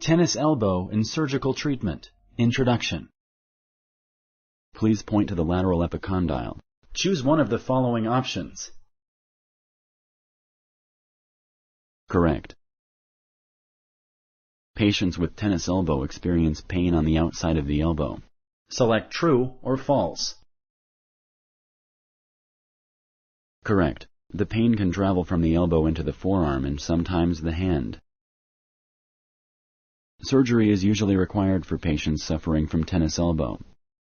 Tennis elbow and surgical treatment. Introduction. Please point to the lateral epicondyle. Choose one of the following options. Correct. Patients with tennis elbow experience pain on the outside of the elbow. Select true or false. Correct. The pain can travel from the elbow into the forearm and sometimes the hand. Surgery is usually required for patients suffering from tennis elbow.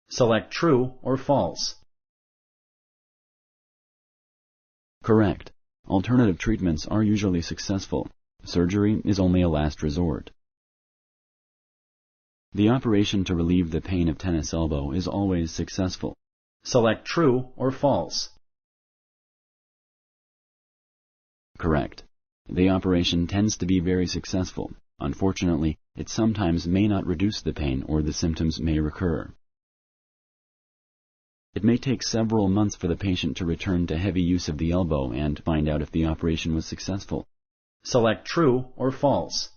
Select true or false. Correct. Alternative treatments are usually successful. Surgery is only a last resort. The operation to relieve the pain of tennis elbow is always successful. Select true or false. Correct. The operation tends to be very successful. Unfortunately, it sometimes may not reduce the pain or the symptoms may recur. It may take several months for the patient to return to heavy use of the elbow and find out if the operation was successful. Select true or false.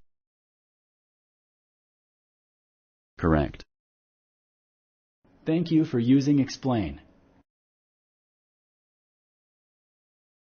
Correct. Thank you for using Explain.